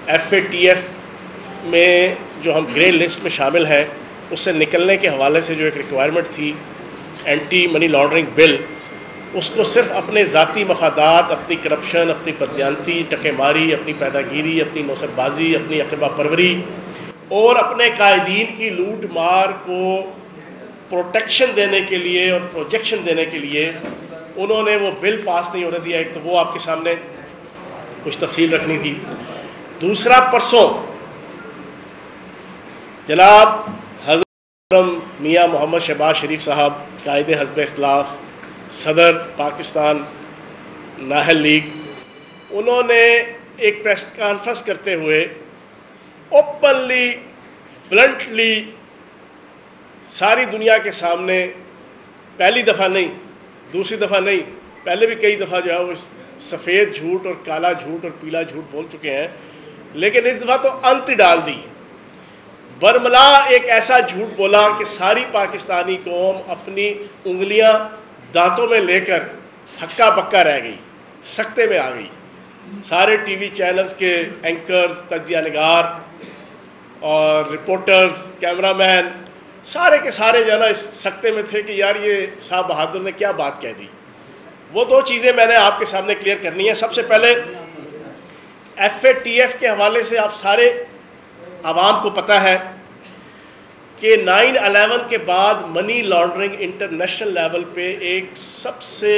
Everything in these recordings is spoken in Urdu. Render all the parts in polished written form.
ایف اے ٹی ایف میں جو ہم گرے لسٹ میں شامل ہیں اس سے نکلنے کے حوالے سے جو ایک ریکوائرمنٹ تھی اینٹی منی لانڈرنگ بل، اس کو صرف اپنے ذاتی مفادات، اپنی کرپشن، اپنی بددیانتی، ٹکے ماری، اپنی پیداگیری، اپنی نوسط بازی، اپنی عقیدہ پروری اور اپنے قائدین کی لوٹ مار کو پروٹیکشن دینے کے لیے اور پروجیکشن دینے کے لیے انہوں نے وہ بل پاس نہیں ہونے دیا۔ ایک تو وہ آپ کے سامنے کچھ تفصیل رکھنی تھی۔ دوسرا، پرسوں جناب حضرت میاں محمد شہباز شریف صاحب، قائد حزب اختلاف، صدر پاکستان نااہل لیگ، انہوں نے ایک پریس کانفرنس کرتے ہوئے اوپنلی، بلنٹلی ساری دنیا کے سامنے، پہلی دفعہ نہیں، دوسری دفعہ نہیں، پہلے بھی کئی دفعہ جو ہے وہ سفید جھوٹ اور کالا جھوٹ اور پیلا جھوٹ بول چکے ہیں، لیکن اس دفعہ تو انت ڈال دی۔ برملا ایک ایسا جھوٹ بولا کہ ساری پاکستانی قوم اپنی انگلیاں دانتوں میں لے کر ہکا بکا رہ گئی، سکتے میں آ گئی۔ سارے ٹی وی چینلز کے اینکرز، تجزیہ نگار اور رپورٹرز، کیمرہ مین، سارے کے سارے جو ہے نا اس سکتے میں تھے کہ یار یہ صاحب بہادر نے کیا بات کہہ دی۔ وہ دو چیزیں میں نے آپ کے سامنے کلیئر کرنی ہیں۔ سب سے پہلے ایف اے ٹی ایف کے حوالے سے آپ سارے عوام کو پتہ ہے کہ 9/11 کے بعد منی لانڈرنگ انٹرنیشنل لیول پہ ایک سب سے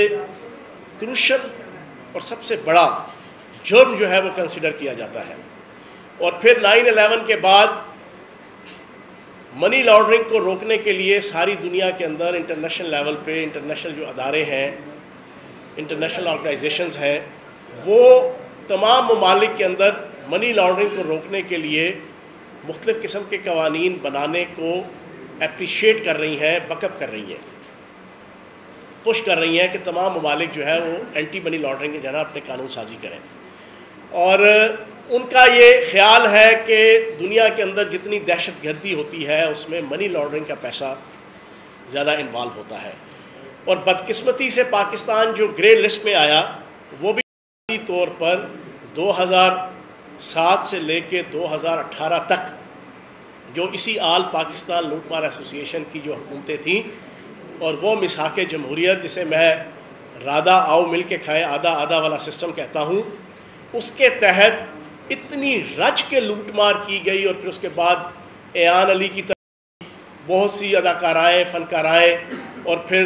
کروشل اور سب سے بڑا جرم جو ہے وہ کنسیڈر کیا جاتا ہے، اور پھر 9/11 کے بعد منی لانڈرنگ کو روکنے کے لیے ساری دنیا کے اندر انٹرنیشنل لیول پہ انٹرنیشنل جو ادارے ہیں، انٹرنیشنل آرگنائزیشنز ہیں، وہ تمام ممالک کے اندر منی لانڈرنگ کو روکنے کے لیے مختلف قسم کے قوانین بنانے کو اپریشیٹ کر رہی ہیں، بیک اپ کر رہی ہیں، پش کر رہی ہیں کہ تمام ممالک جو ہے وہ اینٹی منی لانڈرنگ کے جناب اپنے قانون سازی کریں۔ اور ان کا یہ خیال ہے کہ دنیا کے اندر جتنی دہشت گردی ہوتی ہے اس میں منی لانڈرنگ کا پیسہ زیادہ انوالو ہوتا ہے، اور بدقسمتی سے پاکستان جو گرے لسٹ میں آیا وہ بھی طور پر 2007 سے لے کے 2018 تک جو اسی آل پاکستان لوٹ مار ایسوسی ایشن کی جو حکومتیں تھیں، اور وہ مسحاق جمہوریت جسے میں رادہ آؤ مل کے کھائے آدھا آدھا والا سسٹم کہتا ہوں، اس کے تحت اتنی رج کے لوٹ مار کی گئی، اور پھر اس کے بعد ایان علی کی طرح بہت سی اداکارائیں، فنکارائیں، اور پھر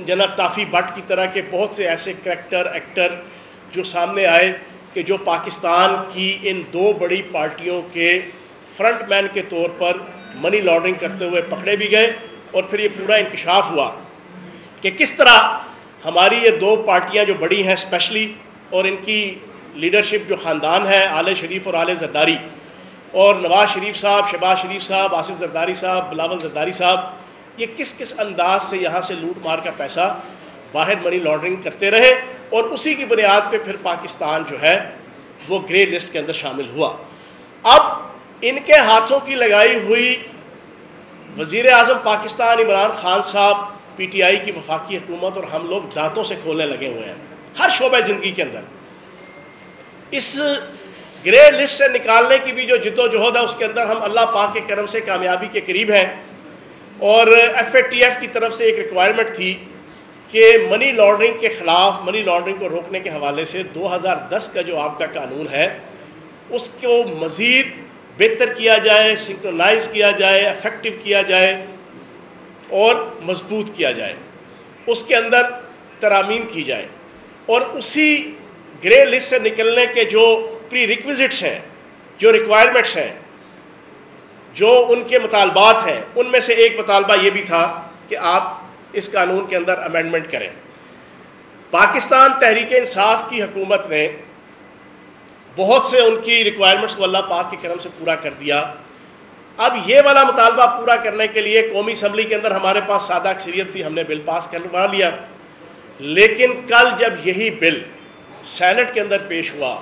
جناب تافی بٹ کی طرح کے بہت سے ایسے کریکٹر، ایکٹر جو سامنے آئے کہ جو پاکستان کی ان دو بڑی پارٹیوں کے فرنٹ مین کے طور پر منی لانڈرنگ کرتے ہوئے پکڑے بھی گئے، اور پھر یہ پورا انکشاف ہوا کہ کس طرح ہماری یہ دو پارٹیاں جو بڑی ہیں اسپیشلی، اور ان کی لیڈرشپ جو خاندان ہے آل شریف اور آل زرداری، اور نواز شریف صاحب، شہباز شریف صاحب، آصف زرداری صاحب، بلاول زرداری صاحب، یہ کس کس انداز سے یہاں سے لوٹ مار کا پیسہ باہر منی لانڈرنگ کرتے رہے، اور اسی کی بنیاد پہ پھر پاکستان جو ہے وہ گرے لسٹ کے اندر شامل ہوا۔ اب ان کے ہاتھوں کی لگائی ہوئی وزیر اعظم پاکستان عمران خان صاحب، پی ٹی آئی کی وفاقی حکومت، اور ہم لوگ دانتوں سے کھولنے لگے ہوئے ہیں ہر شعبہ زندگی کے اندر۔ اس گرے لسٹ سے نکالنے کی بھی جو جد و جہد ہے اس کے اندر ہم اللہ پاک کے کرم سے کامیابی کے قریب ہیں، اور ایف اے ٹی ایف کی طرف سے ایک ریکوائرمنٹ تھی کہ منی لانڈرنگ کے خلاف، منی لانڈرنگ کو روکنے کے حوالے سے 2010 کا جو آپ کا قانون ہے اس کو مزید بہتر کیا جائے، سنکرونائز کیا جائے، افیکٹو کیا جائے اور مضبوط کیا جائے، اس کے اندر ترامیم کی جائے، اور اسی گرے لسٹ سے نکلنے کے جو پری ریکویزٹس ہیں، جو ریکوائرمنٹس ہیں، جو ان کے مطالبات ہیں، ان میں سے ایک مطالبہ یہ بھی تھا کہ آپ اس قانون کے اندر امینڈمنٹ کریں۔ پاکستان تحریک انصاف کی حکومت نے بہت سے ان کی ریکوائرمنٹس کو اللہ پاک کے کرم سے پورا کر دیا۔ اب یہ والا مطالبہ پورا کرنے کے لیے قومی اسمبلی کے اندر ہمارے پاس سادہ اکثریت تھی، ہم نے بل پاس کروا لیا، لیکن کل جب یہی بل سینٹ کے اندر پیش ہوا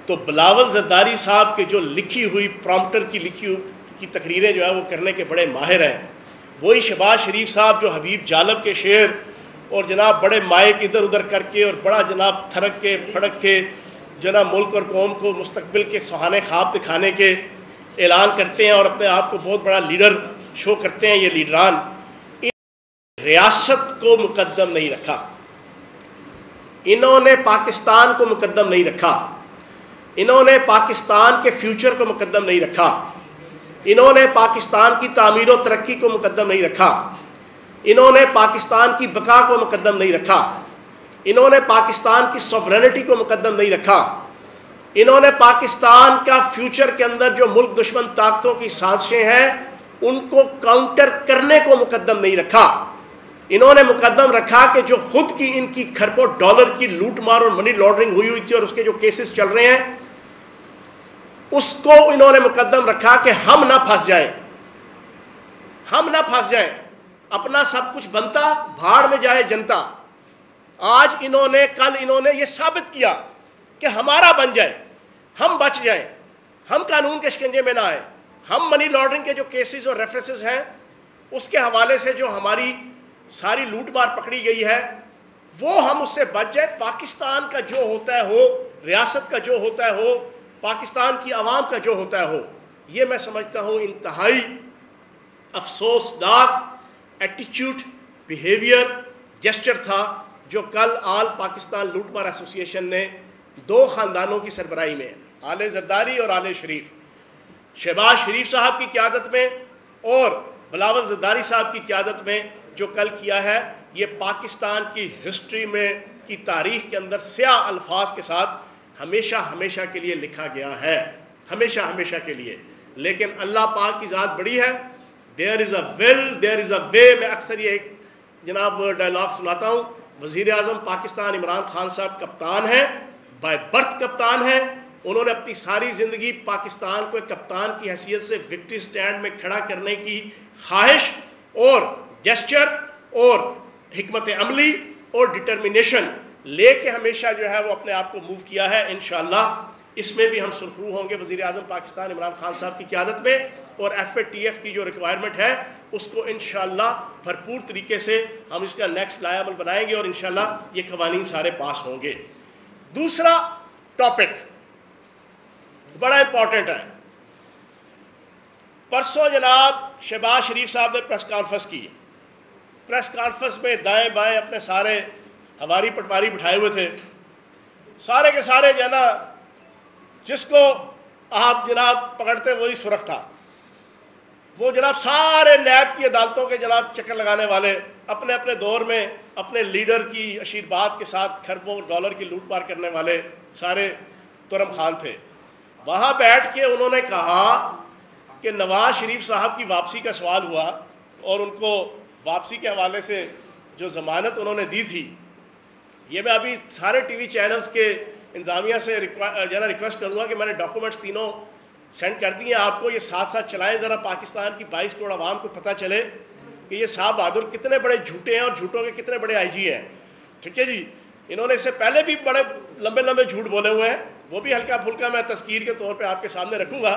تو بلاول زرداری صاحب کے جو لکھی ہوئی پرومپٹر کی لکھی ہوئی کی تقریریں جو ہے وہ کرنے کے بڑے ماہر ہیں، وہی شہباز شریف صاحب جو حبیب جالب کے شعر اور جناب بڑے مائک ادھر ادھر کر کے اور بڑا جناب تھرک کے پھڑک کے جو نا ملک اور قوم کو مستقبل کے سہانے خواب دکھانے کے اعلان کرتے ہیں اور اپنے آپ کو بہت بڑا لیڈر شو کرتے ہیں، یہ لیڈران ریاست کو مقدم نہیں رکھا، انہوں نے پاکستان کو مقدم نہیں رکھا، انہوں نے پاکستان کے فیوچر کو مقدم نہیں رکھا، انہوں نے پاکستان کی تعمیر و ترقی کو مقدم نہیں رکھا، انہوں نے پاکستان کی بقا کو مقدم نہیں رکھا، انہوں نے پاکستان کی سوورنٹی کو مقدم نہیں رکھا، انہوں نے پاکستان کا فیوچر کے اندر جو ملک دشمن طاقتوں کی سازشیں ہیں ان کو کاؤنٹر کرنے کو مقدم نہیں رکھا، انہوں نے مقدم رکھا کہ جو خود کی ان کی کھربوں ڈالر کی لوٹ مار اور منی لانڈرنگ ہوئی تھی اور اس کے جو کیسز چل رہے ہیں اس کو انہوں نے مقدم رکھا کہ ہم نہ پھنس جائیں، ہم نہ پھنس جائیں، اپنا سب کچھ بنتا بھاڑ میں جائے جنتا۔ آج کل انہوں نے یہ ثابت کیا کہ ہمارا بن جائے، ہم بچ جائیں، ہم قانون کے شکنجے میں نہ آئیں، ہم منی لانڈرنگ کے جو کیسز اور ریفرنسز ہیں اس کے حوالے سے جو ہماری ساری لوٹ مار پکڑی گئی ہے وہ ہم اس سے بچ جائیں، پاکستان کا جو ہوتا ہے ہو، ریاست کا جو ہوتا ہے ہو، پاکستان کی عوام کا جو ہوتا ہے ہو۔ یہ میں سمجھتا ہوں انتہائی افسوسناک ایٹیچیوڈ، بیہیویئر، جسچر تھا جو کل آل پاکستان لوٹ مار ایسوسی ایشن نے دو خاندانوں کی سربراہی میں، آل زرداری اور آل شریف، شہباز شریف صاحب کی قیادت میں اور بلاول زرداری صاحب کی قیادت میں جو کل کیا ہے، یہ پاکستان کی ہسٹری میں کی تاریخ کے اندر سیاہ الفاظ کے ساتھ ہمیشہ ہمیشہ کے لیے لکھا گیا ہے، ہمیشہ ہمیشہ کے لیے۔ لیکن اللہ پاک کی ذات بڑی ہے، دیر از اے ول دیر از اے وے۔ میں اکثر یہ ایک جناب ڈائلاگ سناتا ہوں، وزیر اعظم پاکستان عمران خان صاحب کپتان ہیں، بائی برتھ کپتان ہیں، انہوں نے اپنی ساری زندگی پاکستان کو ایک کپتان کی حیثیت سے وکٹری سٹینڈ میں کھڑا کرنے کی خواہش اور جسچر اور حکمت عملی اور ڈٹرمنیشن لے کے ہمیشہ جو ہے وہ اپنے آپ کو موو کیا ہے۔ انشاءاللہ اس میں بھی ہم سرخرو ہوں گے وزیر اعظم پاکستان عمران خان صاحب کی قیادت میں، اور ایف اے ٹی ایف کی جو ریکوائرمنٹ ہے اس کو انشاءاللہ بھرپور طریقے سے ہم اس کا نیکسٹ لائے عمل بنائیں گے اور انشاءاللہ یہ قوانین سارے پاس ہوں گے۔ دوسرا ٹاپک بڑا امپورٹنٹ ہے، پرسوں جناب شہباز شریف صاحب نے پریس کانفرنس کی، پریس کانفرنس میں دائیں بائیں اپنے سارے ہماری پٹواری بٹھائے ہوئے تھے، سارے کے سارے جو ہے نا جس کو آپ جناب پکڑتے وہی سرخ تھا، وہ جناب سارے نیب کی عدالتوں کے جناب چکر لگانے والے، اپنے اپنے دور میں اپنے لیڈر کی آشیرواد کے ساتھ کھربوں ڈالر کی لوٹ مار کرنے والے سارے ترم خان تھے۔ وہاں بیٹھ کے انہوں نے کہا کہ نواز شریف صاحب کی واپسی کا سوال ہوا اور ان کو واپسی کے حوالے سے جو ضمانت انہوں نے دی تھی، یہ میں ابھی سارے ٹی وی چینلز کے انتظامیہ سے ریکویسٹ کروں گا کہ میں نے ڈاکومنٹس تینوں سینڈ کر دیے آپ کو، یہ ساتھ ساتھ چلائیں، ذرا پاکستان کی 22 کروڑ عوام کو پتہ چلے کہ یہ صاحب بہادر کتنے بڑے جھوٹے ہیں اور جھوٹوں کے کتنے بڑے آئی جی ہیں۔ ٹھیک ہے جی، انہوں نے اس سے پہلے بھی بڑے لمبے لمبے جھوٹ بولے ہوئے ہیں، وہ بھی ہلکا پھلکا میں تذکیر کے طور پہ آپ کے سامنے رکھوں گا،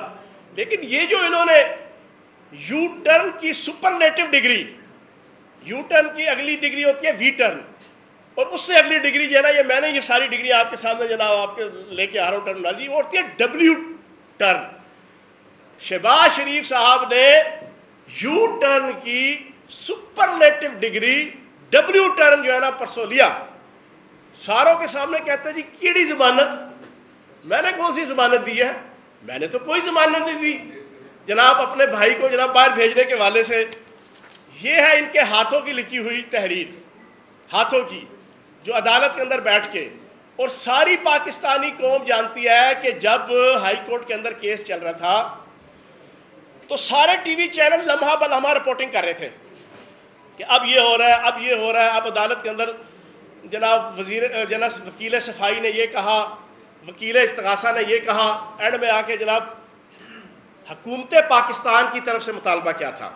لیکن یہ جو انہوں نے یو ٹرن کی سپرلیٹو ڈگری، یو ٹرن کی اگلی ڈگری ہوتی ہے وی ٹرن، اور اس سے اگلی ڈگری جو ہے نا، یہ میں نے یہ ساری ڈگری آپ کے سامنے جناب آپ کے لے کے آ رہا ہوں ٹرمنالوجی، وہ ہوتی ہے ڈبلیو ٹرن۔ شہباز شریف صاحب نے یو ٹرن کی سپرلیٹو ڈگری ڈبلیو ٹرن جو ہے نا پرسوں لیا، ساروں کے سامنے کہتے ہیں جی کیڑی ضمانت، میں نے کون سی ضمانت دی ہے؟ میں نے تو کوئی ضمانت نہیں دی جناب اپنے بھائی کو جناب باہر بھیجنے کے والے سے۔ یہ ہے ان کے ہاتھوں کی لکھی ہوئی تحریر، ہاتھوں کی، جو عدالت کے اندر بیٹھ کے، اور ساری پاکستانی قوم جانتی ہے کہ جب ہائی کورٹ کے اندر کیس چل رہا تھا تو سارے ٹی وی چینل لمحہ بلمحہ رپورٹنگ کر رہے تھے کہ اب یہ ہو رہا ہے، اب یہ ہو رہا ہے، اب عدالت کے اندر جناب وکیل صفائی نے یہ کہا، وکیل استغاثہ نے یہ کہا، اینڈ میں آ کے جناب حکومت پاکستان کی طرف سے مطالبہ کیا تھا؟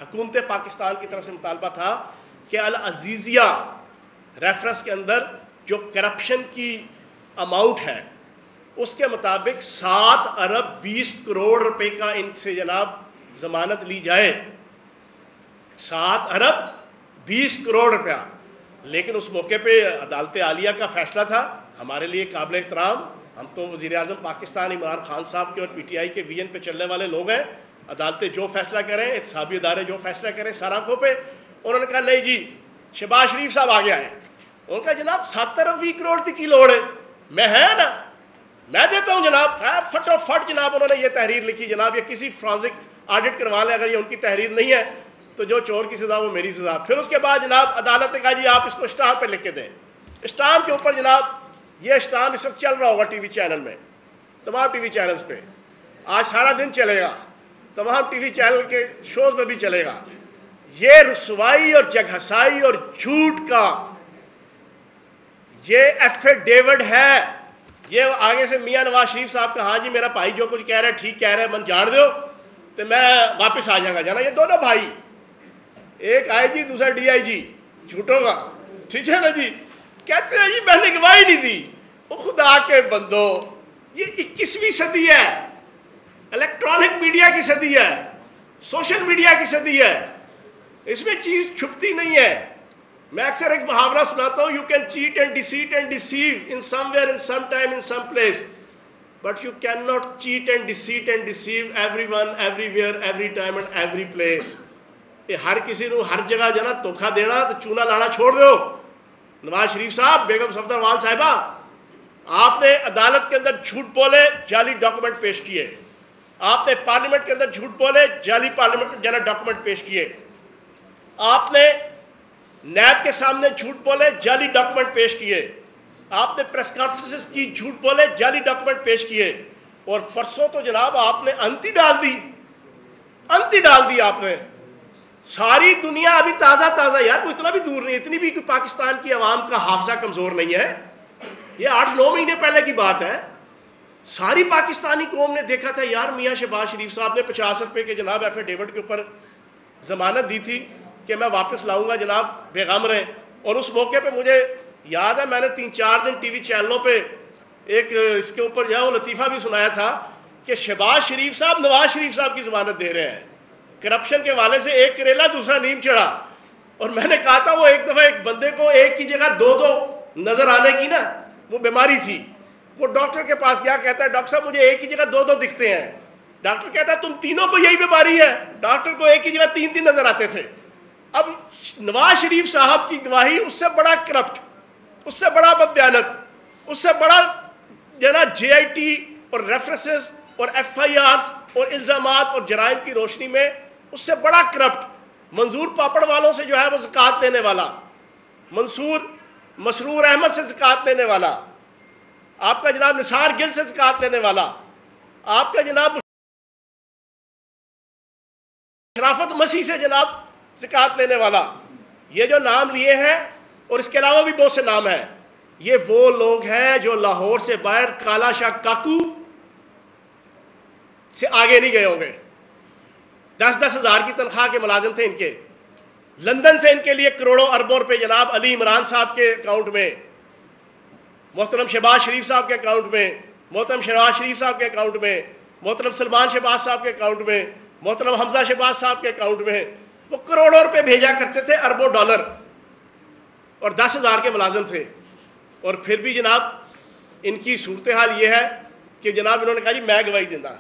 حکومت پاکستان کی طرف سے مطالبہ تھا کہ العزیزیہ ریفرنس کے اندر جو کرپشن کی اماؤنٹ ہے اس کے مطابق 7 ارب 20 کروڑ روپے کا ان سے جناب ضمانت لی جائے، 7 ارب 20 کروڑ روپیہ۔ لیکن اس موقع پہ عدالت عالیہ کا فیصلہ تھا ہمارے لیے قابل احترام. ہم تو وزیر اعظم پاکستان عمران خان صاحب کے اور پی ٹی آئی کے ویژن پہ چلنے والے لوگ ہیں. عدالتیں جو فیصلہ کریں, احتسابی ادارے جو فیصلہ کریں سر آنکھوں پہ. انہوں نے کہا نہیں جی شہباز شریف صاحب آگے آئے. انہوں نے کہا جناب 17 کروڑ کی لوڑ ہے, میں ہے نا میں دیتا ہوں جناب. فٹو فٹ جناب انہوں نے یہ تحریر لکھی. جناب یہ کسی فرانسک آڈٹ کروا لیں, اگر یہ ان کی تحریر نہیں ہے تو جو چور کی سزا وہ میری سزا. پھر اس کے بعد جناب عدالت نے کہا جی آپ اس کو اسٹامپ پہ لکھ کے دیں. اسٹامپ کے اوپر جناب یہ اسٹامپ اس وقت چل رہا ہوگا ٹی وی چینل میں, تمام ٹی وی چینلز پہ آج سارا دن چلے گا, تمام ٹی وی چینل کے شوز میں بھی چلے گا. یہ رسوائی اور جگہسائی اور جھوٹ کا یہ ایفیڈیوٹ ہے. یہ آگے سے میاں نواز شریف صاحب کا ہاں جی میرا بھائی جو کچھ کہہ رہا ہے ٹھیک کہہ رہا ہے, من جان دو تو میں واپس آ جاؤں گا. جانا یہ دونوں بھائی, ایک آئی جی دوسرا ڈی آئی جی, جھوٹوں کا, ٹھیک ہے نا جی. کہتے ہیں جی میں نے گواہی نہیں دی. وہ خدا کے بندو, یہ 21ویں صدی ہے, الیکٹرانک میڈیا کی صدی ہے, سوشل میڈیا کی صدی ہے, اس میں چیز چھپتی نہیں ہے. میں اکثر ایک محاورہ سناتا ہوں, you can cheat and deceit and deceive in somewhere in some time in some place, but you cannot cheat and deceit and deceive everyone everywhere every time and every place. یہ ہر کسی کو ہر جگہ جو ہے نا دھوکھا دینا تو چونا لانا چھوڑ دو. نواز شریف صاحب, بیگم صفدروان صاحبہ, آپ نے عدالت کے اندر جھوٹ بولے, جعلی ڈاکومنٹ پیش کیے. آپ نے پارلیمنٹ کے اندر جھوٹ بولے, جعلی پارلیمنٹ جعلی ڈاکومنٹ پیش کیے. آپ نے نیب کے سامنے جھوٹ بولے, جعلی ڈاکومنٹ پیش کیے. آپ نے پریس کانفرنسز کی, جھوٹ بولے, جعلی ڈاکومنٹ پیش کیے. اور پرسوں تو جناب آپ نے انتی ڈال دی, انتی ڈال دی آپ نے. ساری دنیا ابھی تازہ تازہ, یار کوئی اتنا بھی دور نہیں, اتنی بھی پاکستان کی عوام کا حافظہ کمزور نہیں ہے. یہ 8-9 مہینے پہلے کی بات ہے. ساری پاکستانی قوم نے دیکھا تھا یار میاں شہباز شریف صاحب نے 50 روپے کے جناب ایفیڈیوٹ کے اوپر ضمانت دی تھی کہ میں واپس لاؤں گا جناب, بیغم رہیں. اور اس موقع پہ مجھے یاد ہے میں نے 3-4 دن ٹی وی چینلوں پہ ایک اس کے اوپر جو ہے وہ لطیفہ بھی سنایا تھا کہ شہباز شریف صاحب نواز شریف صاحب کی ضمانت دے رہے ہیں. کرپشن کے والے سے ایک کریلا دوسرا نیم چڑھا. اور میں نے کہا تھا وہ ایک دفعہ ایک بندے کو ایک کی جگہ 2 نظر آنے کی نا وہ بیماری تھی. وہ ڈاکٹر کے پاس گیا, کہتا ہے ڈاکٹر صاحب مجھے ایک کی جگہ 2 دکھتے ہیں. ڈاکٹر کہتا ہے تم تینوں کو یہی بیماری ہے. ڈاکٹر کو ایک کی جگہ 3 نظر آتے تھے. اب نواز شریف صاحب کی گواہی اس سے بڑا کرپٹ, اس سے بڑا بددیانت, اس سے بڑا جو ہے نا جے آئی ٹی اور ریفرنسز اور ایف آئی آرز اور الزامات اور جرائم کی روشنی میں اس سے بڑا کرپٹ منظور پاپڑ والوں سے جو ہے وہ زکات لینے والا, مسرور احمد سے زکات لینے والا, آپ کا جناب نثار گل سے زکات لینے والا, آپ کا جناب شرافت مسیح سے جناب زکات لینے والا. یہ جو نام لیے ہیں اور اس کے علاوہ بھی بہت سے نام ہیں, یہ وہ لوگ ہیں جو لاہور سے باہر کالا شاہ کاکو سے آگے نہیں گئے ہوں گے. 10-10 ہزار کی تنخواہ کے ملازم تھے ان کے. لندن سے ان کے لیے کروڑوں اربوں روپے جناب علی عمران صاحب کے اکاؤنٹ میں, محترم شہباز شریف صاحب کے اکاؤنٹ میں, محترم شہباز شریف صاحب کے اکاؤنٹ میں, محترم سلمان شہباز صاحب کے اکاؤنٹ میں, محترم حمزہ شہباز صاحب کے اکاؤنٹ میں. وہ کروڑوں روپے بھیجا کرتے تھے, اربوں ڈالر, اور 10,000 کے ملازم تھے. اور پھر بھی جناب ان کی صورتحال یہ ہے کہ جناب انہوں نے کہا جی میں گواہی دینا.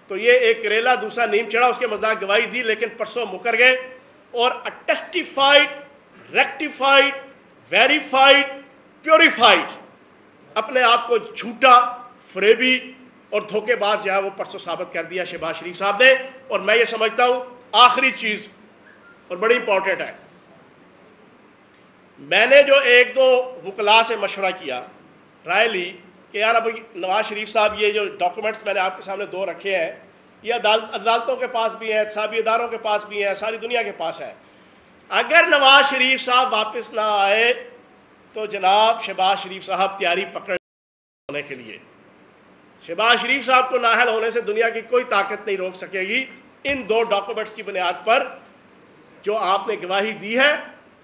تو یہ ایک کریلا دوسرا نیم چڑھا, اس کے مزاق گواہی دی, لیکن پرسوں مکر گئے. اور ٹیسٹیفائڈ, ریکٹیفائڈ, ویریفائڈ, پیوریفائڈ اپنے آپ کو جھوٹا, فریبی اور دھوکے باز جو ہے وہ پرسوں ثابت کر دیا شہباز شریف صاحب نے. اور میں یہ سمجھتا ہوں آخری چیز اور بڑی امپورٹنٹ ہے, میں نے جو 1-2 وکلاء سے مشورہ کیا, رائے لی کہ یار اب نواز شریف صاحب یہ جو ڈاکومنٹس میں نے آپ کے سامنے 2 رکھے ہیں یہ عدالتوں کے پاس بھی ہیں, احتسابی اداروں کے پاس بھی ہیں, ساری دنیا کے پاس ہے. اگر نواز شریف صاحب واپس نہ آئے تو جناب شہباز شریف صاحب تیاری پکڑ ہونے کے لیے. شہباز شریف صاحب کو نااہل ہونے سے دنیا کی کوئی طاقت نہیں روک سکے گی ان 2 ڈاکومنٹس کی بنیاد پر جو آپ نے گواہی دی ہے.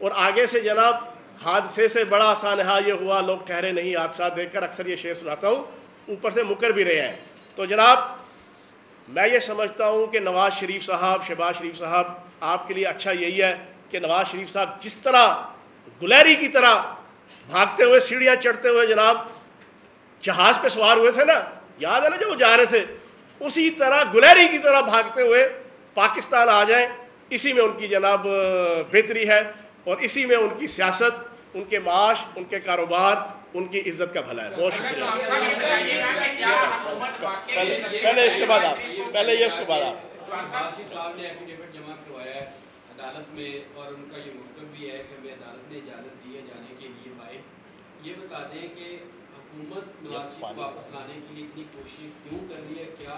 اور آگے سے جناب حادثے سے بڑا سانحہ یہ ہوا, لوگ ٹھہرے نہیں, حادثات دیکھ کر اکثر یہ شعر سناتا ہوں, اوپر سے مکر بھی رہے ہیں. تو جناب میں یہ سمجھتا ہوں کہ نواز شریف صاحب, شہباز شریف صاحب, آپ کے لیے اچھا یہی ہے کہ نواز شریف صاحب جس طرح گلیری کی طرح بھاگتے ہوئے سیڑھیاں چڑھتے ہوئے جناب جہاز پہ سوار ہوئے تھے نا، یاد ہے نا جب وہ جا رہے تھے، اسی طرح گلہری کی طرح بھاگتے ہوئے پاکستان آ جائیں، اسی میں ان کی جناب بہتری ہے، اور اسی میں ان کی سیاست، ان کے معاش، ان کے کاروبار، ان کی عزت کا بھلا ہے. بہت شکریہ. پہلے اس کے بعد آپ، پہلے یہ اس کے بعد آپ. صاحب نے ایفیڈیوٹ جمع کروایا ہے عدالت میں، اور ان کا یہ مطلب بھی ہے کہ ہمیں عدالت نے اجازت دی ہے جانے کے لیے باہر. یہ بتا دیں کہ حکومت نواز شریف کو واپس لانے کے لیے اتنی کوشش کیوں کر رہی ہے، کیا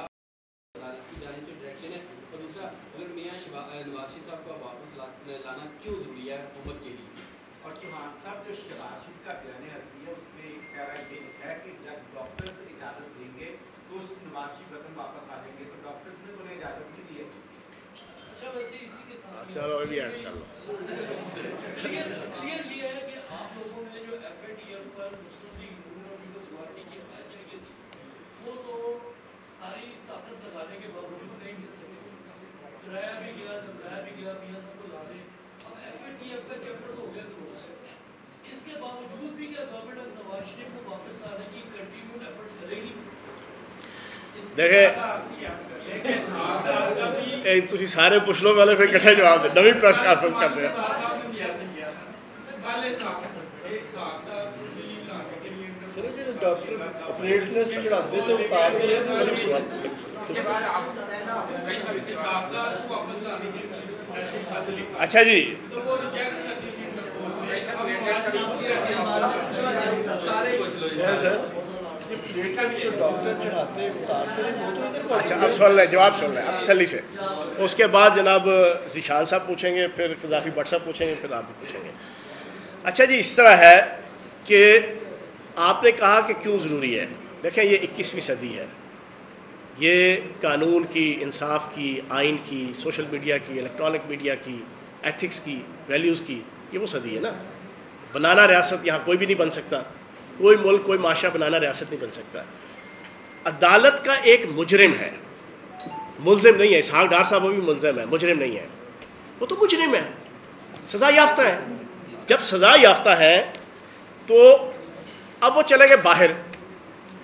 عدالت کی جانب سے ڈائریکشن ہے؟ اور دوسرا، اگر میاں نواز شریف صاحب کو واپس لانا کیوں ضروری ہے حکومت کے لیے؟ اور چوہان صاحب جو شہباز شریف کا بیان عربی ہے اس میں ایک پیرا یہ لکھا ہے کہ جب ڈاکٹرز اجازت دیں گے تو نواز شریف وطن واپس آ جائیں گے، تو ڈاکٹرز نے تو انہیں اجازت نہیں دی ہے. اچھا، ویسے اسی کے ساتھ چلو ابھی ایڈ کر لو. کلیئر یہ ہے کہ آپ لوگوں نے جو ایف اے ٹی ایف پر مسلم لیگ نون اور پیپلز پارٹی کی حمایت کی تھی، وہ تو ساری طاقت لگانے کے باوجود نہیں مل سکے. کرایا بھی گیا، دبرایا بھی گیا، میاں صاحب کو لا دیں. اب ایف اے ٹی ایف کا چیپٹر ہو گیا کلوز. اس کے باوجود بھی کیا گورنمنٹ نواز شریف کو واپس لانے کی کنٹینیو ایفرٹ کرے گی؟ تھی سارے پوچھ لو پہلے، پھر کٹھے جواب دیں. نوی پریس کانفرنس کرتے ہیں. ڈاکٹر اپریٹنس چڑھاتے تو اتارتے رہے. اچھا جی، اچھا اب سن لیں، جواب سن لیں اب تسلی سے. اس کے بعد جناب ذیشان صاحب پوچھیں گے، پھر قذافی بٹ صاحب پوچھیں گے، پھر آپ بھی پوچھیں گے. اچھا جی، اس طرح ہے کہ آپ نے کہا کہ کیوں ضروری ہے. دیکھیں یہ 21ویں صدی ہے، یہ قانون کی، انصاف کی، آئین کی، سوشل میڈیا کی، الیکٹرانک میڈیا کی، ایتھکس کی، ویلیوز کی، یہ وہ صدی ہے نا. بنانا ریاست یہاں کوئی بھی نہیں بن سکتا، کوئی ملک، کوئی معاشرہ بنانا ریاست نہیں بن سکتا. عدالت کا ایک مجرم ہے، ملزم نہیں ہے. اسحاق ڈار صاحب وہ بھی ملزم ہے، مجرم نہیں ہے. وہ تو مجرم ہے، سزا یافتہ ہے. جب سزا یافتہ ہے تو اب وہ چلے گئے باہر.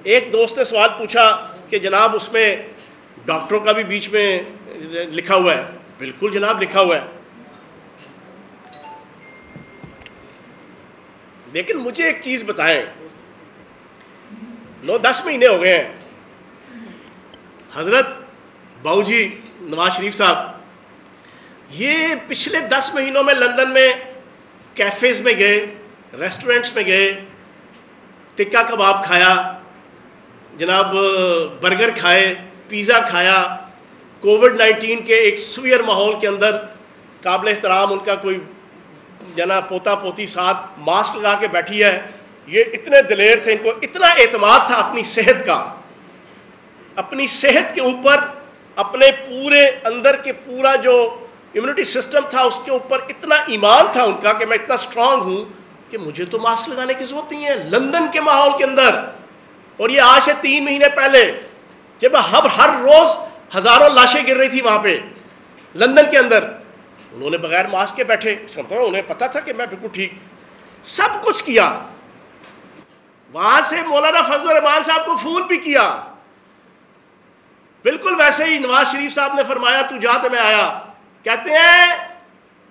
ایک دوست نے سوال پوچھا کہ جناب اس میں ڈاکٹروں کا بھی بیچ میں لکھا ہوا ہے. بالکل جناب لکھا ہوا ہے، لیکن مجھے ایک چیز بتائیں، 9-10 مہینے ہو گئے ہیں حضرت باؤ جی نواز شریف صاحب، یہ پچھلے 10 مہینوں میں لندن میں کیفیز میں گئے، ریسٹورنٹس میں گئے، ٹکا کباب کھایا جناب، برگر کھائے، پیزا کھایا. کووڈ-19 کے ایک سوئر ماحول کے اندر قابل احترام ان کا کوئی جناب پوتا پوتی ساتھ ماسک لگا کے بیٹھی ہے. یہ اتنے دلیر تھے، ان کو اتنا اعتماد تھا اپنی صحت کا، اپنی صحت کے اوپر، اپنے پورے اندر کے پورا جو امیونٹی سسٹم تھا اس کے اوپر اتنا ایمان تھا ان کا کہ میں اتنا سٹرانگ ہوں کہ مجھے تو ماسک لگانے کی ضرورت نہیں ہے. لندن کے ماحول کے اندر، اور یہ آج سے 3 مہینے پہلے جب ہر روز ہزاروں لاشیں گر رہی تھی وہاں پہ لندن کے اندر، انہوں نے بغیر ماسک کے بیٹھے. اس کا مطلب انہیں پتا تھا کہ میں بالکل ٹھیک، سب کچھ کیا. وہاں سے مولانا فضل الرحمان صاحب کو فون بھی کیا، بالکل ویسے ہی نواز شریف صاحب نے فرمایا تو جا تو میں آیا. کہتے ہیں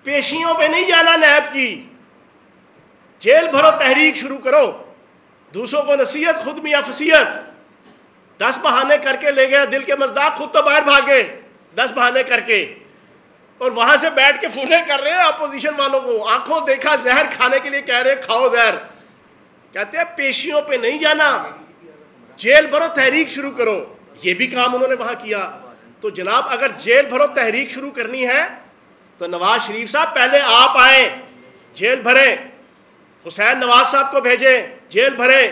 پیشیوں پہ نہیں جانا نیب کی، جیل بھرو، تحریک شروع کرو، دوسروں کو نصیحت، خود میاں فصیحت. 10 بہانے کر کے لے گیا دل کے مزداق، خود تو باہر بھاگے 10 بہانے کر کے، اور وہاں سے بیٹھ کے فونے کر رہے ہیں اپوزیشن والوں کو، آنکھوں دیکھا زہر کھانے کے لیے کہہ رہے کھاؤ زہر. کہتے ہیں پیشیوں پہ نہیں جانا، جیل بھرو، تحریک شروع کرو. یہ بھی کام انہوں نے وہاں کیا. تو جناب اگر جیل بھرو تحریک شروع کرنی ہے تو نواز شریف صاحب پہلے آپ آئیں، جیل بھریں، حسین نواز صاحب کو بھیجیں جیل بھریں،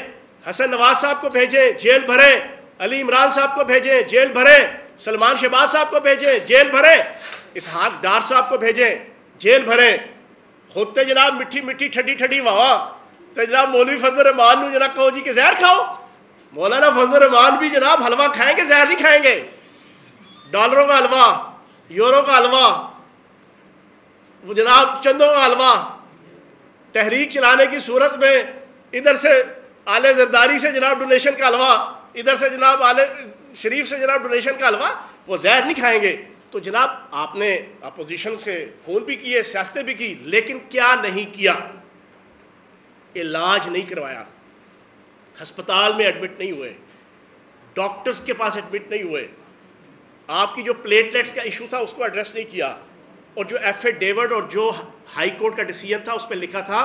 حسن نواز صاحب کو بھیجیں جیل بھریں، علی عمران صاحب کو بھیجیں جیل بھریں، سلمان شہباز صاحب کو بھیجیں جیل بھریں، اسحاق ڈار صاحب کو بھیجیں جیل بھریں. خود تے جناب مٹھی مٹھی ٹھڈی ٹھڈی وہاں تو جناب مولوی فضل الرحمان نو جناب کہو جی کہ زہر کھاؤ. مولانا فضل الرحمان بھی جناب حلوہ کھائیں گے، زہر نہیں کھائیں گے. ڈالروں کا حلوہ، یورو کا حلوہ، وہ جناب چندوں کا حلوہ، تحریک چلانے کی صورت میں ادھر سے آلے زرداری سے جناب ڈونیشن کا حلوہ، ادھر سے جناب آلے شریف سے جناب ڈونیشن کا حلوہ، وہ زہر نہیں کھائیں گے. تو جناب آپ نے اپوزیشن سے فون بھی کیے، سیاستیں بھی کی، لیکن کیا نہیں کیا؟ علاج نہیں کروایا، ہسپتال میں ایڈمٹ نہیں ہوئے، ڈاکٹرز کے پاس ایڈمٹ نہیں ہوئے، آپ کی جو پلیٹلیٹس کا ایشو تھا اس کو ایڈریس نہیں کیا. اور جو ایفیڈیوٹ اور جو ہائی کورٹ کا ڈیسیژن تھا اس پہ لکھا تھا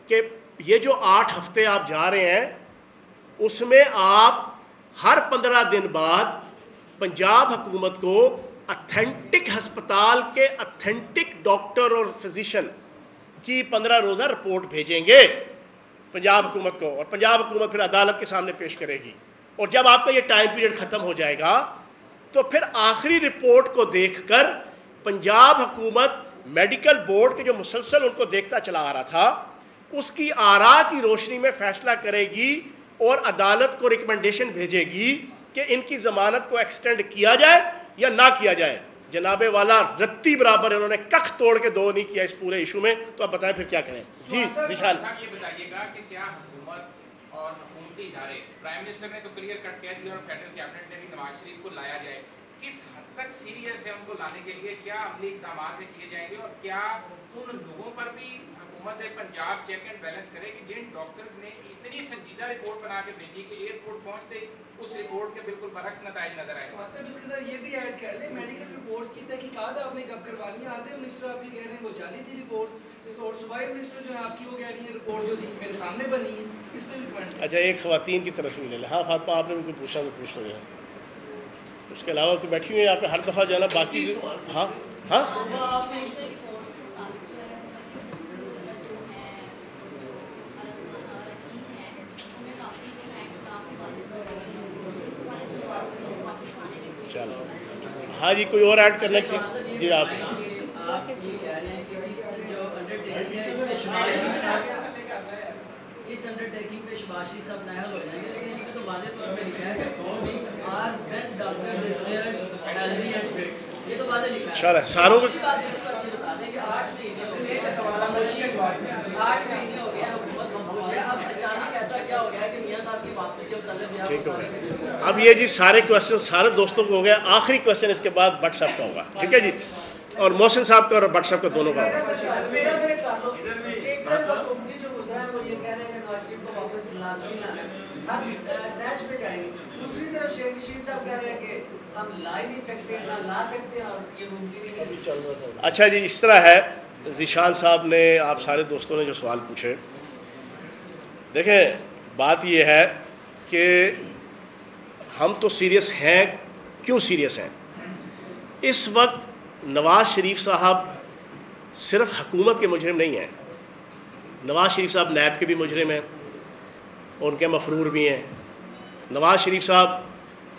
کہ یہ جو 8 ہفتے آپ جا رہے ہیں اس میں آپ ہر 15 دن بعد پنجاب حکومت کو اتھینٹک ہسپتال کے اتھینٹک ڈاکٹر اور فزیشین کی 15 روزہ رپورٹ بھیجیں گے پنجاب حکومت کو، اور پنجاب حکومت پھر عدالت کے سامنے پیش کرے گی. اور جب آپ کا یہ ٹائم پیریڈ ختم ہو جائے گا تو پھر آخری رپورٹ کو دیکھ کر پنجاب حکومت میڈیکل بورڈ کے جو مسلسل ان کو دیکھتا چلا آ رہا تھا اس کی آراء کی روشنی میں فیصلہ کرے گی اور عدالت کو ریکمنڈیشن بھیجے گی کہ ان کی ضمانت کو ایکسٹینڈ کیا جائے یا نہ کیا جائے. جناب والا رتی برابر انہوں نے کخ توڑ کے دو نہیں کیا اس پورے ایشو میں. تو آپ بتائیں پھر کیا کریں. جی ذیشان صاحب یہ بتائیے گا کہ کیا حکومت اور حکومتی ادارے، پرائم منسٹر نے تو کلیئر کٹ کیا دیا اور فیڈرل کیبنٹ نے بھی نواز شریف کو لایا جائے، کس حد تک سیریس ہے ان کو لانے کے لیے؟ کیا عملی اقدامات کیے جائیں گے؟ اور کیا ان لوگوں پر بھی حکومت پنجاب چیک اینڈ بیلنس کرے کہ جن ڈاکٹرز نے اتنی سنجیدہ رپورٹ بنا کے بھیجی کہ ایئرپورٹ پہنچتے اس رپورٹ کے بالکل برعکس نتائج نظر آئے؟ صاحب اس کے ساتھ یہ بھی ایڈ کر لیں، میڈیکل رپورٹس کی تحقیقات آپ نے کب کروانی؟ آدھے منسٹر آپ یہ کہہ رہے ہیں وہ جعلی تھی رپورٹس، اور صوبائی منسٹر جو ہے آپ کی وہ کہہ رہی ہیں رپورٹ جو تھی میرے سامنے بنی ہے. اس پہ بھی پوائنٹ. اچھا ایک خواتین کی طرف بھی لے لیں. ہاں فاطمہ آپ نے بھی کوئی پوچھا تو پوچھ لو. اس کے علاوہ کوئی بیٹھی ہوئی ہے یہاں پہ ہر دفعہ جو ہے نا باقی. ہاں ہاں چلو ہاں جی کوئی اور ایڈ کرنے کی؟ جی آپ یہ کہہ رہے ہیں کہ جو انڈرٹیکنگ ہے اس انڈرٹیکنگ پہ شہباز شریف صاحب نااہل ہو جائیں گے، لیکن اس میں تو واضح طور پہ لکھا ہے کہ 4 weeks are when doctor declared healthy and fit. یہ تو واضح لکھا ہے. چلو ساروں کو یہ بتا دیں کہ 8 مہینے ہو گئے 8 مہینے ہو گئے حکومت خاموش ہے. اب اچانک ایسا کیا ہو گیا کہ میاں صاحب کی واپسی کے متعلق ٹھیک ہو گیا. اب یہ جی سارے کوشچن سارے دوستوں کو ہو گیا. آخری کوشچن اس کے بعد بٹ صاحب کا ہوگا. ٹھیک ہے جی، اور محسن صاحب کا اور بٹ صاحب کا دونوں کا ہوگا. دوسری طرف شیخ رشید صاحب کہہ رہے ہیں کہ ہم لا ہی نہیں سکتے، نہ لا سکتے ہیں، اور یہ ممکن ہی نہیں. اچھا جی اس طرح ہے ذیشان صاحب نے، آپ سارے دوستوں نے جو سوال پوچھے، دیکھیں بات یہ ہے کہ ہم تو سیریس ہیں. کیوں سیریس ہیں؟ اس وقت نواز شریف صاحب صرف حکومت کے مجرم نہیں ہیں. نواز شریف صاحب نیب کے بھی مجرم ہیں اور ان کے مفرور بھی ہیں. نواز شریف صاحب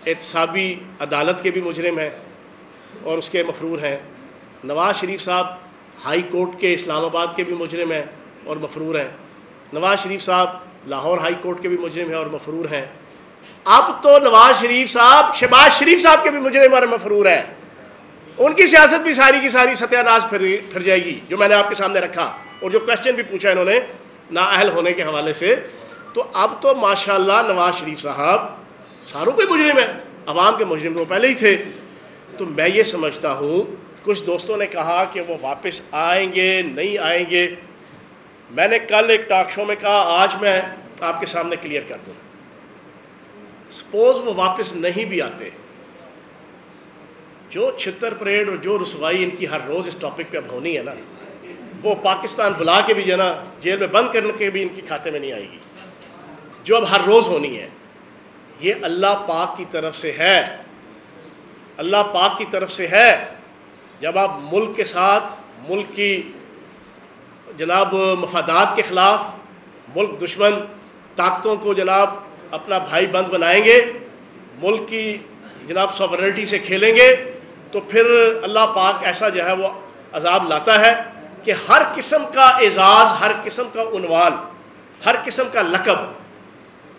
احتسابی عدالت کے بھی مجرم ہیں اور اس کے مفرور ہیں. نواز شریف صاحب ہائی کورٹ کے اسلام آباد کے بھی مجرم ہیں اور مفرور ہیں. نواز شریف صاحب لاہور ہائی کورٹ کے بھی مجرم ہیں اور مفرور ہیں. اب تو نواز شریف صاحب شہباز شریف صاحب کے بھی مجرم اور مفرور ہیں. ان کی سیاست بھی ساری کی ساری ستیہ ناز پھر جائے گی جو میں نے آپ کے سامنے رکھا، اور جو کوشچن بھی پوچھا انہوں نے نااہل ہونے کے حوالے سے. تو اب تو ماشاءاللہ نواز شریف صاحب ساروں کوئی مجرم ہیں. عوام کے مجرم وہ پہلے ہی تھے. تو میں یہ سمجھتا ہوں، کچھ دوستوں نے کہا کہ وہ واپس آئیں گے نہیں آئیں گے. میں نے کل ایک ٹاک شو میں کہا، آج میں آپ کے سامنے کلیئر کر دوں. سپوز وہ واپس نہیں بھی آتے، جو چھتر پریڈ اور جو رسوائی ان کی ہر روز اس ٹاپک پہ اب ہونی ہے نا، وہ پاکستان بلا کے بھی جو نا جیل میں بند کرنے کے بھی ان کی کھاتے میں نہیں آئے گی، جو اب ہر روز ہونی ہے. یہ اللہ پاک کی طرف سے ہے. اللہ پاک کی طرف سے ہے. جب آپ ملک کے ساتھ ملک کی جناب مفادات کے خلاف ملک دشمن طاقتوں کو جناب اپنا بھائی بند بنائیں گے، ملک کی جناب سوورنٹی سے کھیلیں گے، تو پھر اللہ پاک ایسا جو ہے وہ عذاب لاتا ہے کہ ہر قسم کا اعزاز، ہر قسم کا عنوان، ہر قسم کا لقب،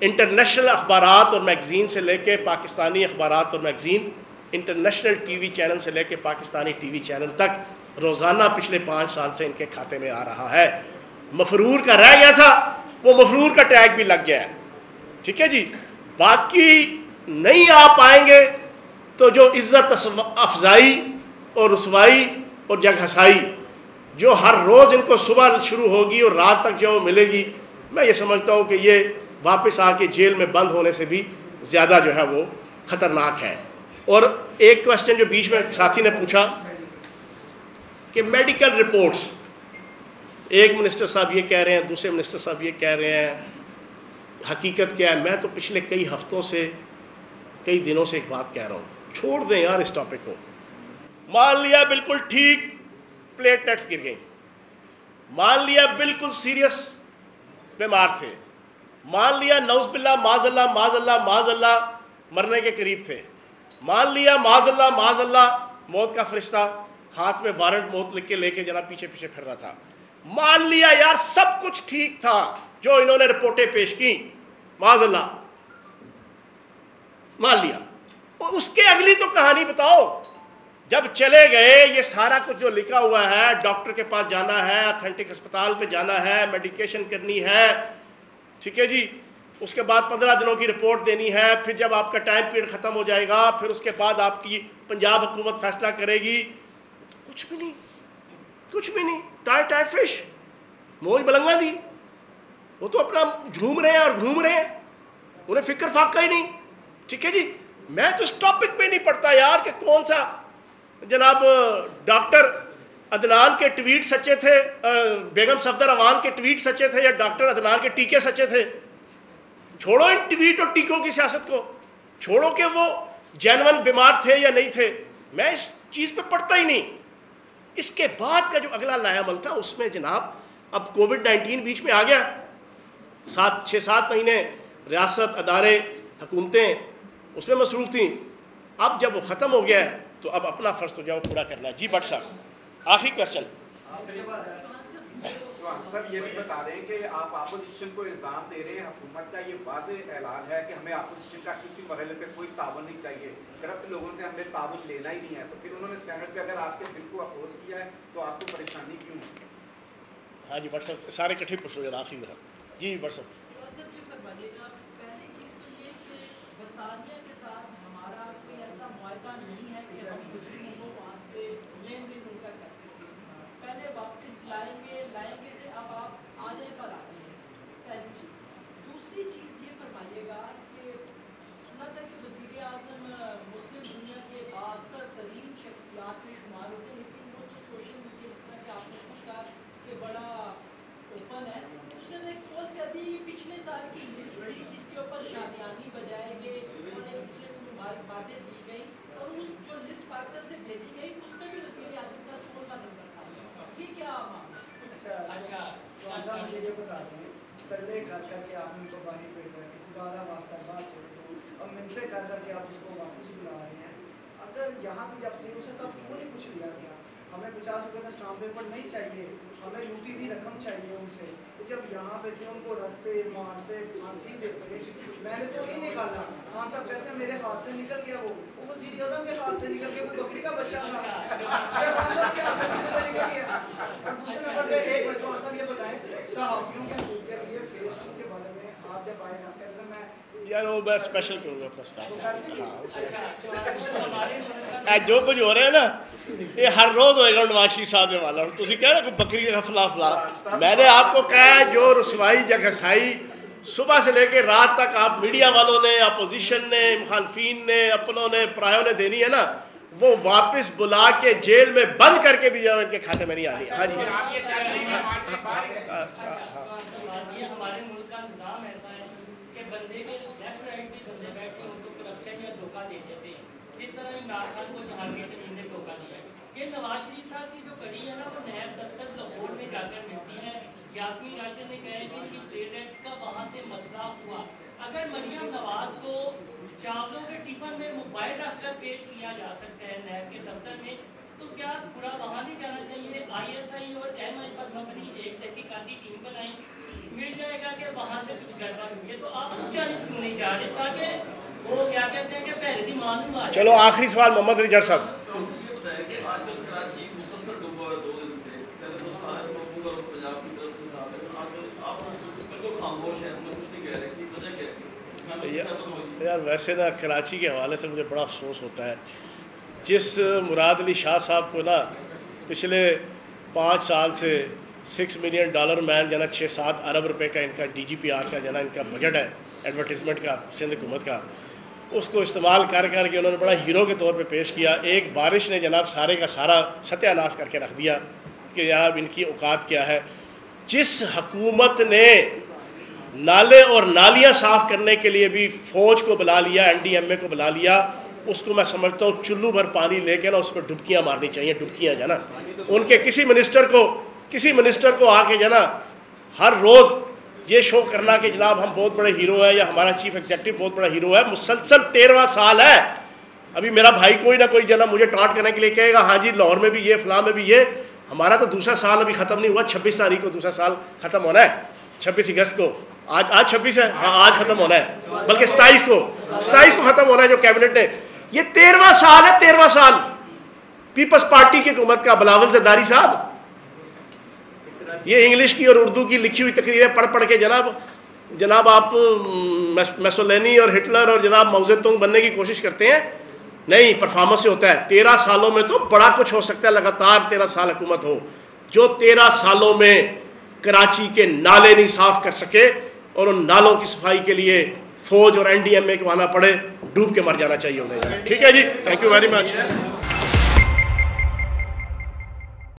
انٹرنیشنل اخبارات اور میگزین سے لے کے پاکستانی اخبارات اور magazine, international T V channel سے لے کے پاکستانی ٹی وی چینل تک روزانہ پچھلے 5 سال سے ان کے کھاتے میں آ رہا ہے. مفرور کا رہ گیا تھا، وہ مفرور کا ٹیگ بھی لگ گیا ہے. ٹھیک ہے جی. باقی نہیں آ پائیں گے تو جو عزت افزائی اور رسوائی اور جگ ہسائی جو ہر روز ان کو صبح شروع ہوگی اور رات تک جو ملے گی، میں یہ سمجھتا ہوں کہ یہ واپس آ کے جیل میں بند ہونے سے بھی زیادہ جو ہے وہ خطرناک ہے. اور ایک کوشچن جو بیچ میں ساتھی نے پوچھا کہ میڈیکل رپورٹس، ایک منسٹر صاحب یہ کہہ رہے ہیں، دوسرے منسٹر صاحب یہ کہہ رہے ہیں، حقیقت کیا ہے؟ میں تو پچھلے کئی ہفتوں سے، کئی دنوں سے ایک بات کہہ رہا ہوں، چھوڑ دیں یار اس ٹاپک کو. مان لیا بالکل ٹھیک پلیٹلیٹس گر گئیں، مان لیا بالکل سیریس بیمار تھے، مان لیا نعوذ باللہ معاذ اللہ معاذ اللہ معاذ اللہ مرنے کے قریب تھے، مان لیا معاذ اللہ موت کا فرشتہ ہاتھ میں وارنٹ موت لکھ کے لے کے جناب پیچھے پیچھے پھر رہا تھا، مان لیا یار سب کچھ ٹھیک تھا جو انہوں نے رپورٹیں پیش کی، معاذ اللہ مان لیا، اور اس کے اگلی تو کہانی بتاؤ. جب چلے گئے یہ سارا کچھ جو لکھا ہوا ہے، ڈاکٹر کے پاس جانا ہے، اتھینٹک اسپتال پہ جانا ہے، میڈیکیشن کرنی ہے، ٹھیک ہے جی، اس کے بعد 15 دنوں کی رپورٹ دینی ہے، پھر جب آپ کا ٹائم پیریڈ ختم ہو جائے گا پھر اس کے بعد آپ کی پنجاب حکومت فیصلہ کرے گی. کچھ بھی نہیں، کچھ بھی نہیں، ٹائر فش موج بلنگا دی، وہ تو اپنا جھوم رہے ہیں اور گھوم رہے ہیں، انہیں فکر فاقہ ہی نہیں. ٹھیک ہے جی، میں تو اس ٹاپک پہ نہیں پڑھتا یار کہ کون سا جناب ڈاکٹر عدنان کے ٹویٹ سچے تھے، بیگم صفدر اعوان کے ٹویٹ سچے تھے یا ڈاکٹر عدنان کے ٹیکے سچے تھے. چھوڑو ان ٹویٹ اور ٹیکوں کی سیاست کو، چھوڑو کہ وہ جینون بیمار تھے یا نہیں تھے، میں اس چیز پہ پڑھتا ہی نہیں. اس کے بعد کا جو اگلا لایا عمل تھا اس میں جناب اب کووڈ-19 بیچ میں آ گیا، 6-7 مہینے ریاست، ادارے، حکومتیں اس میں مصروف تھیں. اب جب وہ ختم ہو گیا ہے تو اب اپنا فرض تو جاؤ پورا کرنا ہے. جی بٹ صاحب آخری کوشچن. تو سر یہ بھی بتا رہے ہیں کہ آپ اپوزیشن کو الزام دے رہے ہیں، حکومت کا یہ واضح اعلان ہے کہ ہمیں اپوزیشن کا کسی مرحلے پہ کوئی تعاون نہیں چاہیے، کرپٹ لوگوں سے ہمیں تعاون لینا ہی نہیں ہے، تو پھر انہوں نے سینٹ پہ اگر آپ کے بل کو اپوز کیا ہے تو آپ کو پریشانی کیوں ہے؟ ہاں جی بٹ صاحب سارے کٹھے پوچھ لو آخری میرا. جی بٹ صاحب. پہلی چیز تو یہ کہ برطانیہ کے ساتھ ہمارا کوئی ایسا معاہدہ نہیں ہے کہ ہم مجرموں کو وہاں سے لین دین ان کا کر سکیں. پہلے واپس لائیں گے سے اب آپ آ جائیں پر آ جائیں. پہلی چیز. دوسری چیز یہ فرمائیے گا کہ سنا تھا کہ وزیر اعظم مسلم دنیا کے بااثر ترین شخصیات میں شمار ہوتے ہیں، لیکن وہ تو سوشل میڈیا جس طرح کہ آپ نے خود کہا کہ بڑا اوپن ہے، اس نے ایکسپوز کر دی یہ پچھلے سال کی لسٹ تھی جس کے اوپر شادیانی بجائے گئے اور ایک دوسرے کو مبارکبادیں دی گئی، اور اس جو لسٹ پاکستان سے بھیجی گئی اس میں بھی وزیر اعظم کا 16واں نمبر تھا. یہ کیا معاملہ؟ اچھا مجھے یہ بتا دیں، پہلے کر کے آپ نے ان کو باہر بھیجا کہ خدا کا واسطہ بات چھوڑ دو، اب منتیں کر کے آپ اس کو واپس بلا رہے ہیں. اگر یہاں بھی جب تھے اسے تب کیوں نہیں کچھ لیا گیا؟ ہمیں 50 روپے کا اسٹامپ پیپر نہیں چاہیے، ہمیں لوٹی ہوئی رقم چاہیے ان سے. تو جب یہاں پہ تھے ان کو رکھتے مارتے پھانسی دیتے، میں نے تو نہیں نکالا. خان صاحب کہتے ہیں میرے ہاتھ سے نکل گیا، وہ وزیر اعظم کے ہاتھ سے نکل گیا، وہ بکری کا بچہ تھا. اور دوسرے نمبر پہ ایک بچہ صاحب یہ بتائیں صحافیوں کے حقوق کے لیے فیس بک کے بارے میں آپ جب آئے آپ کہتے ہیں میں یار وہ میں اسپیشل کروں گا پرستاو. جو کچھ ہو رہا ہے نا یہ ہر روز ہوئے گا نواز شریف صاحب والا. تھی کہہ رہے کہ بکری کا فلا فلا، میں نے آپ کو کہا ہے جو رسوائی جگہسائی صبح سے لے کے رات تک آپ میڈیا والوں نے، اپوزیشن نے، مخالفین نے، اپنوں نے، پرایوں نے دینی ہے نا، وہ واپس بلا کے جیل میں بند کر کے بھی جاؤ ان کے کھاتے میں نہیں آنی. ہاں جی ہمارے ملک کا نظام ایسا ہے کہ بندے کے لیفٹ رائٹ بھی بندے بیٹھ کے ان کو کرپشن یا دھوکہ دے دیتے ہیں، جس طرح عمران خان کو جہانگیر تمیم نے دھوکہ دیا ہے. یہ نواز شریف صاحب کی جو کڑی ہے نا وہ نیب دفتر لاہور میں جا کر ملتی ہے. یاسمین راشد نے کہا ہے کہ ان کی پلیٹلیٹس کا وہاں سے مسئلہ ہوا. اگر مریم نواز کو چاولوں کے ٹفن میں موبائل رکھ کر پیش کیا جا سکتا ہے نیب کے دفتر میں، تو کیا پورا وہاں نہیں جانا چاہیے؟ آئی ایس آئی اور ایم آئی پر مبنی ایک تحقیقاتی ٹیم بنائی، مل جائے گا کہ وہاں سے کچھ گڑبڑ ہوئی ہے. تو آپ اس جانب کیوں نہیں جا رہے تاکہ وہ کیا کہتے ہیں کہ پہلے بھی معلوم آ جائے. چلو آخری سوال محمد رجا صاحب. یار ویسے نا کراچی کے حوالے سے مجھے بڑا افسوس ہوتا ہے. جس مراد علی شاہ صاحب کو نا پچھلے 5 سال سے $6 ملین مین جنا 6-7 ارب روپے کا ان کا DGPR کا جنا ان کا بجٹ ہے ایڈورٹیزمنٹ کا سندھ حکومت کا, اس کو استعمال کر کے انہوں نے بڑا ہیرو کے طور پہ پیش کیا. ایک بارش نے جناب سارے کا سارا ستیہ ناش کر کے رکھ دیا کہ جناب ان کی اوقات کیا ہے. جس حکومت نے نالے اور نالیاں صاف کرنے کے لیے بھی فوج کو بلا لیا, NDMA کو بلا لیا, اس کو میں سمجھتا ہوں چلو بھر پانی لے کے نا اس پہ ڈبکیاں مارنی چاہیے, ڈبکیاں جانا. ان کے کسی منسٹر کو آ کے جانا ہر روز یہ شو کرنا کہ جناب ہم بہت بڑے ہیرو ہیں یا ہمارا چیف ایگزیکٹو بہت بڑا ہیرو ہے. مسلسل 13واں سال ہے. ابھی میرا بھائی کوئی نہ کوئی جناب مجھے ٹانٹ کرنے کے لیے کہے گا ہاں جی لاہور میں بھی یہ, فلاں میں بھی یہ. ہمارا تو دوسرا سال ابھی ختم نہیں ہوا, 26 تاریخ کو دوسرا سال ختم ہونا ہے, 26 اگست کو. آج 26 ہے, ہاں آج ختم ہونا ہے, بلکہ 27 کو ختم ہونا ہے جو کیبنٹ نے. یہ 13واں سال ہے, 13واں سال پیپلز پارٹی کی حکومت کا. بلاول زرداری صاحب یہ انگلش کی اور اردو کی لکھی ہوئی تقریریں پڑھ کے جناب آپ میسولینی اور ہٹلر اور جناب ماؤ زے تونگ بننے کی کوشش کرتے ہیں. نہیں, پرفارمنس سے ہوتا ہے. 13 سالوں میں تو بڑا کچھ ہو سکتا ہے, لگاتار 13 سال حکومت ہو. جو 13 سالوں میں کراچی کے نالے نہیں صاف کر سکے اور ان نالوں کی صفائی کے لیے فوج اور NDMA کو آنا پڑے, ڈوب کے مر جانا چاہیے انہیں. ٹھیک ہے جی, تھینک یو ویری مچ.